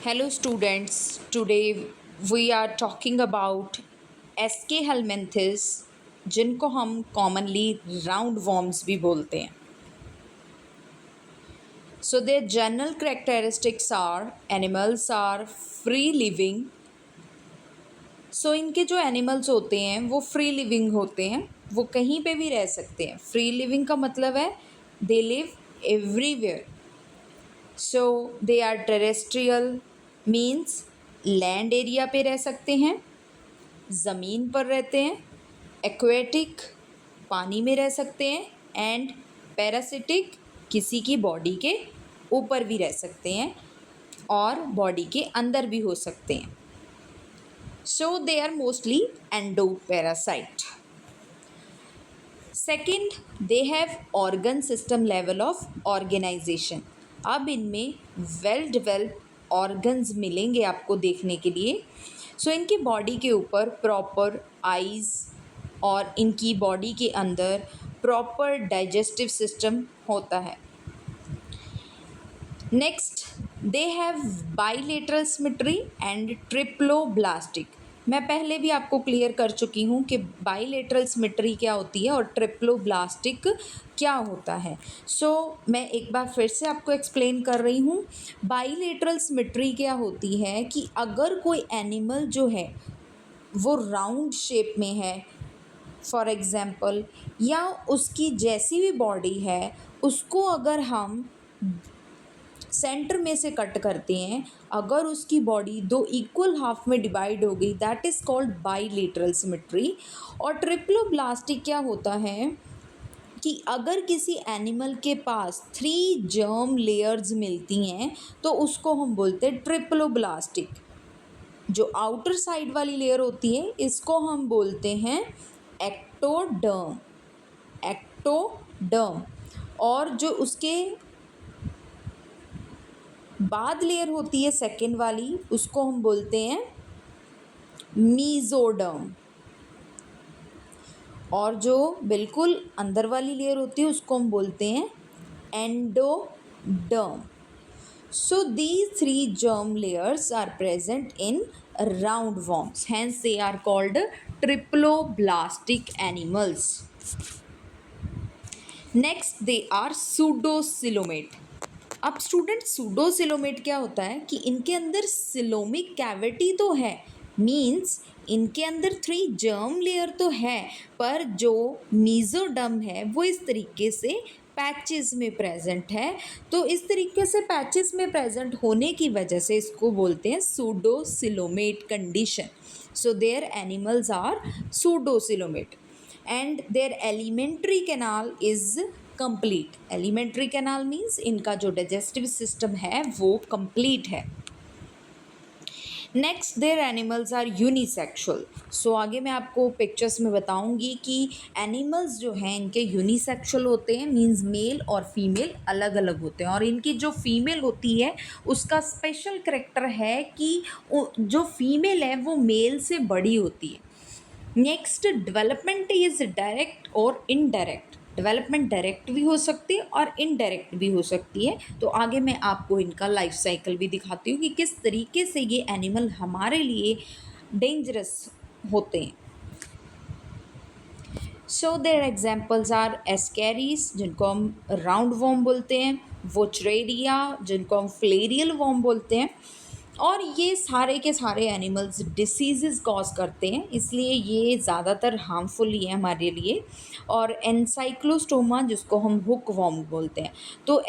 Hello, students. Today we are talking about aschelminthes जिनको हम commonly round worms भी बोलते हैं. So their general characteristics are animals are free living. So इनके जो animals होते हैं वो फ्री लिविंग होते हैं, वो कहीं पे भी रह सकते हैं. फ्री लिविंग का मतलब है they live everywhere. So they are terrestrial means land area पे रह सकते हैं, ज़मीन पर रहते हैं, एक्वेटिक पानी में रह सकते हैं, एंड पैरासिटिक किसी की बॉडी के ऊपर भी रह सकते हैं और बॉडी के अंदर भी हो सकते हैं. So they are mostly endo parasite. Second, they have organ system level of organization. अब इनमें वेल डेवलप ऑर्गन्स मिलेंगे आपको देखने के लिए. सो इनकी बॉडी के ऊपर प्रॉपर आइज़ और इनकी बॉडी के अंदर प्रॉपर डाइजेस्टिव सिस्टम होता है. Next, they have bilateral symmetry and triploblastic. मैं पहले भी आपको क्लियर कर चुकी हूँ कि बाइलेटरल सिमेट्री क्या होती है और ट्रिप्लोब्लास्टिक क्या होता है. मैं एक बार फिर से आपको एक्सप्लेन कर रही हूँ. बाइलेटरल सिमेट्री क्या होती है कि अगर कोई एनिमल जो है वो राउंड शेप में है फॉर एग्ज़ाम्पल, या उसकी जैसी भी बॉडी है उसको अगर हम सेंटर में से कट करते हैं, अगर उसकी बॉडी दो इक्वल हाफ में डिवाइड हो गई, that is called bilateral symmetry. और ट्रिप्लोब्लास्टिक क्या होता है कि अगर किसी एनिमल के पास 3 जर्म लेयर्स मिलती हैं तो उसको हम बोलते हैं ट्रिप्लोब्लास्टिक. जो आउटर साइड वाली लेयर होती है इसको हम बोलते हैं एक्टोडर्म. एक्टोडर्म. और जो उसके बाद लेयर होती है सेकेंड वाली उसको हम बोलते हैं मीजोडर्म. और जो बिल्कुल अंदर वाली लेयर होती है उसको हम बोलते हैं endoderm. So these 3 germ layers are present in roundworms, hence they are called triploblastic animals. Next, they are pseudocoelomate. अब स्टूडेंट सूडोसिलोमेट क्या होता है कि इनके अंदर सिलोमिक कैविटी तो है, मीन्स इनके अंदर 3 जर्म लेयर तो है, पर जो मीजोडर्म है वो इस तरीके से पैचेस में प्रेजेंट है. तो इस तरीके से पैचेस में प्रेजेंट होने की वजह से इसको बोलते हैं pseudocoelomate condition. So their animals are pseudocoelomate and their alimentary canal is complete. Alimentary canal means इनका जो डाइजेस्टिव सिस्टम है वो कंप्लीट है. Next, their animals are unisexual. So आगे मैं आपको पिक्चर्स में बताऊंगी कि एनिमल्स जो हैं इनके यूनिसेक्सुअल होते हैं, मीन्स मेल और फीमेल अलग अलग होते हैं. और इनकी जो फीमेल होती है उसका स्पेशल करेक्टर है कि जो फीमेल है वो मेल से बड़ी होती है. नेक्स्ट, डेवलपमेंट इज डायरेक्ट और इनडायरेक्ट. डेवलपमेंट डायरेक्ट भी हो सकती है और इनडायरेक्ट भी हो सकती है. तो आगे मैं आपको इनका लाइफ साइकिल भी दिखाती हूँ कि किस तरीके से ये एनिमल हमारे लिए डेंजरस होते हैं. So there examples are ascaris जिनको हम राउंड वॉर्म बोलते हैं, वोचरेरिया जिनको हम फ्लेरियल वॉर्म बोलते हैं. और ये सारे के सारे एनिमल्स डिसीज़ कॉज करते हैं, इसलिए ये ज़्यादातर हार्मफुल ही है हमारे लिए. और एनसाइक्लोस्टोमा जिसको हम हुक वॉर्म बोलते हैं, तो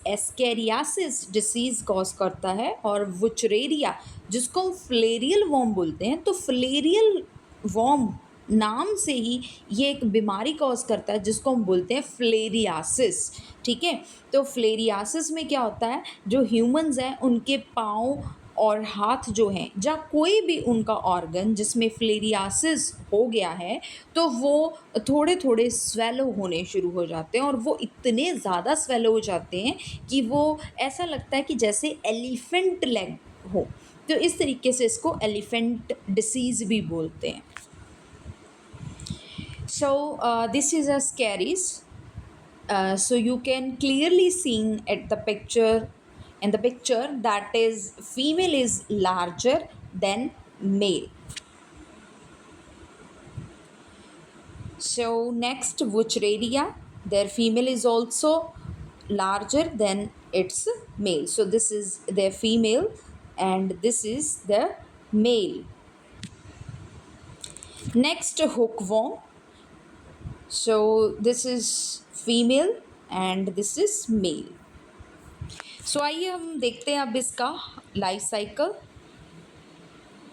एस्केरियासिस डिसीज़ कॉज करता है. और वुचरेरिया जिसको हम फ्लेरियल वॉर्म बोलते हैं, तो फ्लेरियल वॉर्म नाम से ही ये एक बीमारी कॉज करता है जिसको हम बोलते हैं फ्लेरियासिस. ठीक है. तो फ्लेरियासिस में क्या होता है, जो ह्यूमंस हैं उनके पाँव और हाथ जो हैं, जहाँ कोई भी उनका ऑर्गन जिसमें फ्लेरियासिस हो गया है तो वो थोड़े थोड़े स्वेलो होने शुरू हो जाते हैं. और वो इतने ज़्यादा स्वेलो हो जाते हैं कि वो ऐसा लगता है कि जैसे एलिफेंट लेग हो. तो इस तरीके से इसको एलिफेंट डिसीज़ भी बोलते हैं. So this is a scaries. So you can clearly see at the picture in the picture, that is female is larger than male. So next, Wuchereria, their female is also larger than its male. So this is their female and this is the male. Next, hookworm. So this is female and this is male. सो आइए हम देखते हैं अब इसका life cycle,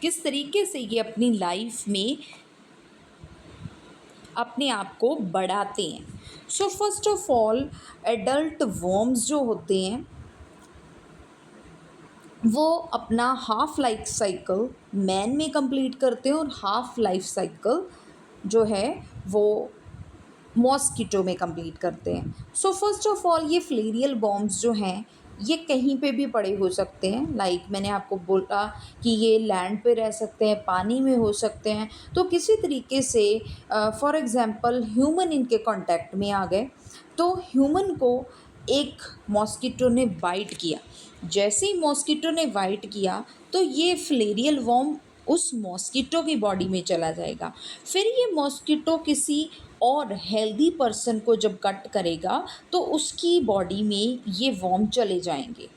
किस तरीके से ये अपनी लाइफ में अपने आप को बढ़ाते हैं. So first of all, adult worms जो होते हैं वो अपना हाफ लाइफ साइकिल मैन में कंप्लीट करते हैं और हाफ लाइफ साइकिल जो है वो मॉस्किटो में कंप्लीट करते हैं. सो फर्स्ट ऑफ ऑल, ये फ्लेरियल बॉम्ब्स जो हैं ये कहीं पे भी पड़े हो सकते हैं. लाइक मैंने आपको बोला कि ये लैंड पे रह सकते हैं, पानी में हो सकते हैं. तो किसी तरीके से फॉर एग्ज़ाम्पल ह्यूमन इनके कांटेक्ट में आ गए तो ह्यूमन को एक मॉस्किटो ने बाइट किया. जैसे ही मॉस्किटो ने बाइट किया तो ये फ्लेरियल वॉर्म उस मॉस्किटो की बॉडी में चला जाएगा. फिर ये मॉस्किटो किसी और हेल्दी पर्सन को जब कट करेगा तो उसकी बॉडी में ये वॉर्म चले जाएंगे.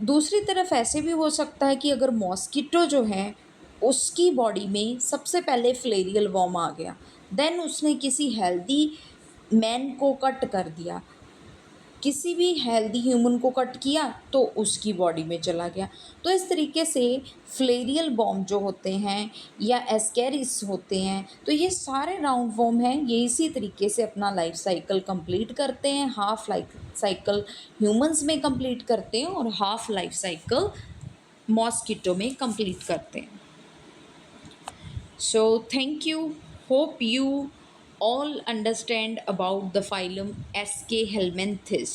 दूसरी तरफ ऐसे भी हो सकता है कि अगर मॉस्किटो जो है उसकी बॉडी में सबसे पहले फ्लेरियल वॉर्म आ गया, देन उसने किसी हेल्दी मैन को कट कर दिया, किसी भी हेल्दी ह्यूमन को कट किया तो उसकी बॉडी में चला गया. तो इस तरीके से फ्लेरियल बॉम्ब जो होते हैं या एस्केरिस होते हैं तो ये सारे राउंड वॉर्म हैं, ये इसी तरीके से अपना लाइफ साइकिल कंप्लीट करते हैं. हाफ लाइफ साइकिल ह्यूमंस में कंप्लीट करते हैं और हाफ लाइफ साइकिल मॉस्किटो में कंप्लीट करते हैं. So thank you. Hope you all understand about the phylum Aschelhelminthes.